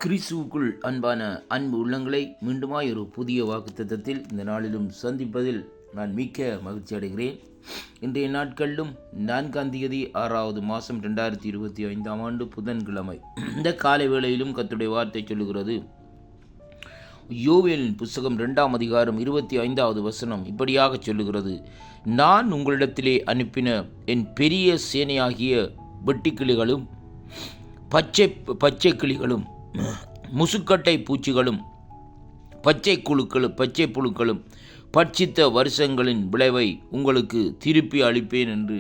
கிறிஸ்துவுக்குள் அன்பான அன்பு உள்ளங்களை மீண்டுமாய் ஒரு புதிய வாக்குத்தத்தத்தில் இந்த நாளிலும் சந்திப்பதில் நான் மிக்க மகிழ்ச்சி அடைகிறேன். இன்றைய நாட்களிலும் 4ஆம் தேதி 6வது மாதம் 2025ஆம் ஆண்டு புதன்கிழமை. இந்த காலை வேளையிலும் கர்த்தருடைய வார்த்தை சொல்லுகிறது. யோவேலின் புஸ்தகம் 2ஆம் அதிகாரம் 25வது வசனம் இப்படியாக சொல்லுகிறது. நான் உங்களிடத்திலே அனுப்பின என் பெரிய சேனையாகிய வெட்டுக்கிளிகளும் பச்சை கிளிகளும் முசுக்கட்டை பூச்சிகளும் பச்சை புழுக்களும் பட்சித்த வருஷங்களின் விளைவை உங்களுக்கு திருப்பி அளிப்பேன் என்று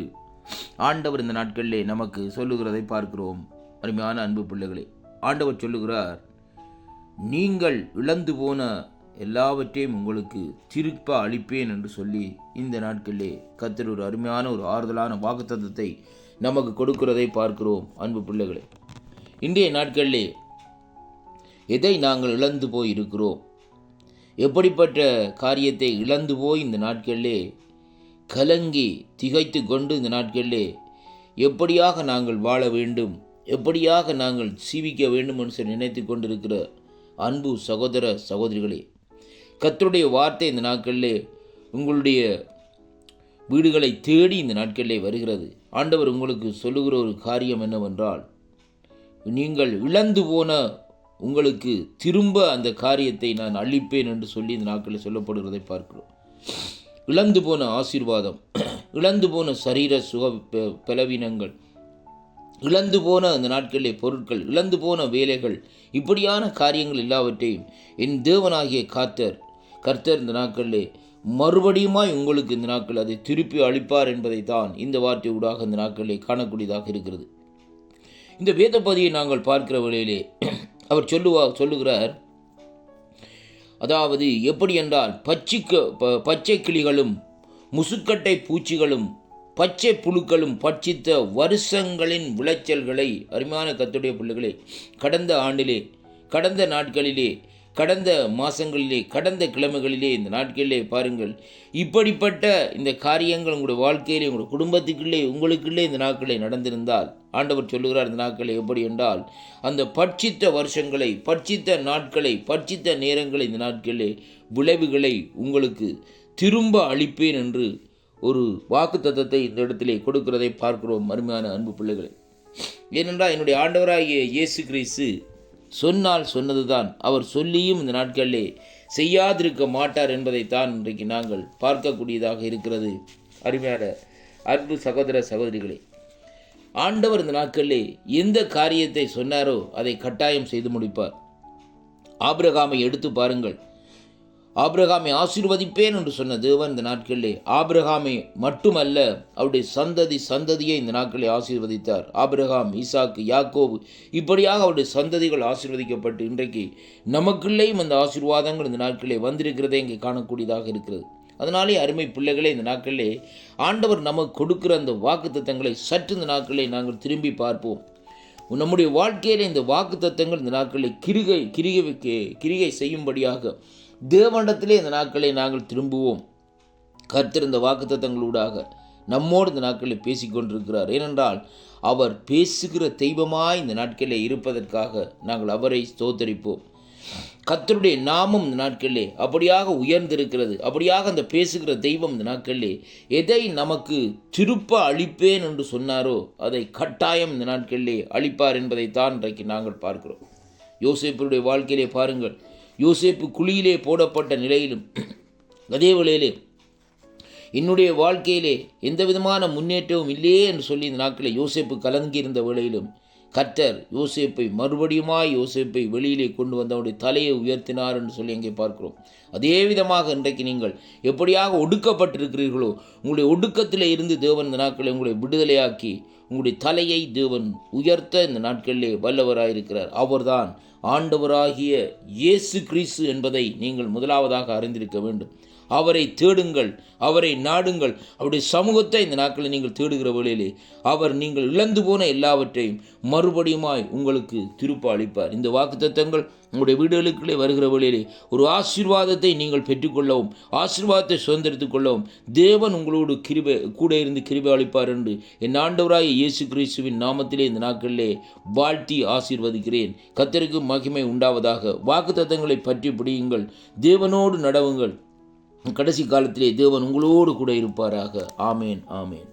ஆண்டவர் இந்த நாட்களிலே நமக்கு சொல்லுகிறதை பார்க்கிறோம். அருமையான அன்பு பிள்ளைகளே, ஆண்டவர் சொல்லுகிறார், நீங்கள் இழந்து போன எல்லாவற்றையும் உங்களுக்கு திருப்ப அளிப்பேன் என்று சொல்லி இந்த நாட்களிலே கர்த்தர் ஒரு அருமையான ஒரு ஆறுதலான வாக்குத்தத்தத்தை நமக்கு கொடுக்கிறதை பார்க்கிறோம். அன்பு பிள்ளைகளே, இன்றைய நாட்களிலே எதை நாங்கள் இழந்து போய் இருக்கிறோம்? எப்படிப்பட்ட காரியத்தை இழந்து போய் இந்த நாட்களிலே கலங்கி திகைத்து கொண்டு இந்த நாட்களிலே எப்படியாக நாங்கள் வாழ வேண்டும், எப்படியாக நாங்கள் ஜீவிக்க வேண்டும் என்று நினைத்து கொண்டிருக்கிற அன்பு சகோதர சகோதரிகளே, கர்த்தருடைய வார்த்தை இந்த நாட்களிலே உங்களுடைய வீடுகளை தேடி இந்த நாட்களிலே வருகிறது. ஆண்டவர் உங்களுக்கு சொல்லுகிற ஒரு காரியம் என்னவென்றால், நீங்கள் இழந்து போன உங்களுக்கு திரும்ப அந்த காரியத்தை நான் அளிப்பேன் என்று சொல்லி இந்த நாட்களில் சொல்லப்படுகிறதை பார்க்கிறோம். இழந்து போன ஆசீர்வாதம், இழந்து போன சரீர சுக பலவீனங்கள், இழந்து போன அந்த நாட்களிலே பொருட்கள், இழந்து போன வேலைகள், இப்படியான காரியங்கள் எல்லாவற்றையும் என் தேவனாகிய கர்த்தர் இந்த நாட்களிலே மறுபடியுமாய் உங்களுக்கு இந்த நாட்கள் அதை திருப்பி அளிப்பார் என்பதை தான் இந்த வார்த்தை ஊடாக இந்த நாட்களிலே காணக்கூடியதாக இருக்கிறது. இந்த வேத பகுதியை நாங்கள் பார்க்கிற வேளையிலே அவர் சொல்லுகிறார், அதாவது எப்படி என்றால் பச்சை கிளிகளும் முசுக்கட்டை பூச்சிகளும் பச்சை புழுக்களும் பட்சித்த வருஷங்களின் விளைச்சல்களை, அருமையான கர்த்தருடைய பிள்ளைகளே, கடந்த ஆண்டிலே, கடந்த நாட்களிலே, கடந்த மாதங்களிலே, கடந்த கிழமைகளிலே, இந்த நாட்களிலே பாருங்கள், இப்படிப்பட்ட இந்த காரியங்கள் உங்களுடைய வாழ்க்கையிலே, உங்களுடைய குடும்பத்துக்குள்ளே, உங்களுக்குள்ளே இந்த நாட்களே நடந்திருந்தால் ஆண்டவர் சொல்லுகிறார், இந்த நாட்களை எப்படி என்றால் அந்த பட்சித்த வருஷங்களை, பட்சித்த நாட்களை, பட்சித்த நேரங்களை, இந்த நாட்களிலே விளைவுகளை உங்களுக்கு திரும்ப அளிப்பேன் என்று ஒரு வாக்குத்தத்தத்தை இந்த இடத்திலே கொடுக்கிறதை பார்க்கிறோம். அருமையான அன்பு பிள்ளைகளை, ஏனென்றால் என்னுடைய ஆண்டவராகிய இயேசு கிறிஸ்து சொன்னதுதான், அவர் சொல்லியும் இந்த நாட்களிலே செய்யாதிருக்க மாட்டார் என்பதைத்தான் இன்றைக்கு நாங்கள் பார்க்கக்கூடியதாக இருக்கிறது. அருமையான அன்பு சகோதர சகோதரிகளே, ஆண்டவர் இந்த நாட்களிலே எந்த காரியத்தை சொன்னாரோ அதை கட்டாயம் செய்து முடிப்பார். ஆபிரகாமை எடுத்து பாருங்கள். ஆபிரகாமை ஆசீர்வதிப்பேன் என்று சொன்ன தேவன் இந்த நாட்களிலே ஆபிரகாமை மட்டுமல்ல, அவருடைய சந்ததியை இந்த நாட்களை ஆசீர்வதித்தார். ஆபிரகாம், ஈசாக்கு, யாக்கோபு, இப்படியாக அவருடைய சந்ததிகள் ஆசீர்வதிக்கப்பட்டு இன்றைக்கு நமக்குள்ளேயும் அந்த ஆசீர்வாதங்கள் இந்த நாட்களிலே வந்திருக்கிறதே இங்கே காணக்கூடியதாக இருக்கிறது. அதனாலே அருமை பிள்ளைகளே, இந்த நாட்களிலே ஆண்டவர் நமக்கு கொடுக்கிற அந்த வாக்குத்தத்தங்களை சற்று இந்த நாட்களிலே நாங்கள் திரும்பி பார்ப்போம். நம்முடைய வாழ்க்கையிலே இந்த வாக்குத்தத்தங்கள் இந்த நாட்களிலே கிரிகை செய்யும்படியாக தேவனிடத்திலே இந்த நாட்களை நாங்கள் திரும்புவோம். கர்த்தர் இந்த வாக்குத்தத்தங்களூடாக நம்மோடு இந்த நாட்களில் பேசிக்கொண்டிருக்கிறார். ஏனென்றால் அவர் பேசுகிற தெய்வமாய் இந்த நாட்களில் இருப்பதற்காக நாங்கள் அவரை ஸ்தோத்தரிப்போம். கர்த்தருடைய நாமம் இந்த நாட்களிலே அப்படியாக உயர்ந்திருக்கிறது. அப்படியாக அந்த பேசுகிற தெய்வம் இந்த நாட்களிலே எதை நமக்கு திருப்ப அளிப்பேன் என்று சொன்னாரோ அதை கட்டாயம் இந்த நாட்களிலே அளிப்பார் என்பதைத்தான் இன்றைக்கு நாங்கள் பார்க்கிறோம். யோசேப்புடைய வாழ்க்கையிலே பாருங்கள், யோசேப்பு குழியிலே போடப்பட்ட நிலையிலும், அதே வேளையிலே என்னுடைய வாழ்க்கையிலே எந்த விதமான முன்னேற்றமும் இல்லையே என்று சொல்லி இந்த நாட்களில் யோசேப்பு கலங்கியிருந்த வேளையிலும் கர்த்தர் யோசேப்பை வெளியிலே கொண்டு வந்து அவருடைய தலையை உயர்த்தினார் என்று சொல்லி அங்கே பார்க்கிறோம். அதே விதமாக இன்றைக்கு நீங்கள் எப்படியாக ஒடுக்கப்பட்டிருக்கிறீர்களோ, உங்களுடைய ஒடுக்கத்திலே இருந்து தேவன் இந்த நாட்களை உங்களை விடுதலையாக்கி உங்களுடைய தலையை தேவன் உயர்த்த இந்த நாட்களிலே வல்லவராயிருக்கிறார். அவர்தான் ஆண்டவராகிய இயேசு கிறிஸ்து என்பதை நீங்கள் முதலாவதாக அறிந்திருக்க வேண்டும். அவரை தேடுங்கள், அவரை நாடுங்கள். அவருடைய சமூகத்தை இந்த நாட்களில் நீங்கள் தேடுகிற வேளையிலே அவர் நீங்கள் இழந்து போன எல்லாவற்றையும் மறுபடியுமாய் உங்களுக்கு திருப்ப அளிப்பார். இந்த வாக்குத்தத்தங்கள் உங்களுடைய வீடுகளுக்குள்ளே வருகிற வேளையிலே ஒரு ஆசீர்வாதத்தை நீங்கள் பெற்றுக்கொள்ளவும், ஆசீர்வாதத்தை சுதந்திரித்துக் கொள்ளவும் தேவன் உங்களோடு கூட இருந்து கிருபை அளிப்பார் என்று என் ஆண்டவராகிய இயேசு கிறிஸ்துவின் நாமத்திலே இந்த நாட்களிலே வாழ்த்தி ஆசீர்வதிக்கிறேன். கர்த்தருக்கு மகிமை உண்டாவதாக. வாக்குத்தத்தங்களை பற்றி பிடியுங்கள், தேவனோடு நடவுங்கள். கடைசி காலத்திலே தேவன் உங்களோடு கூட இருப்பாராக. ஆமேன், ஆமேன்.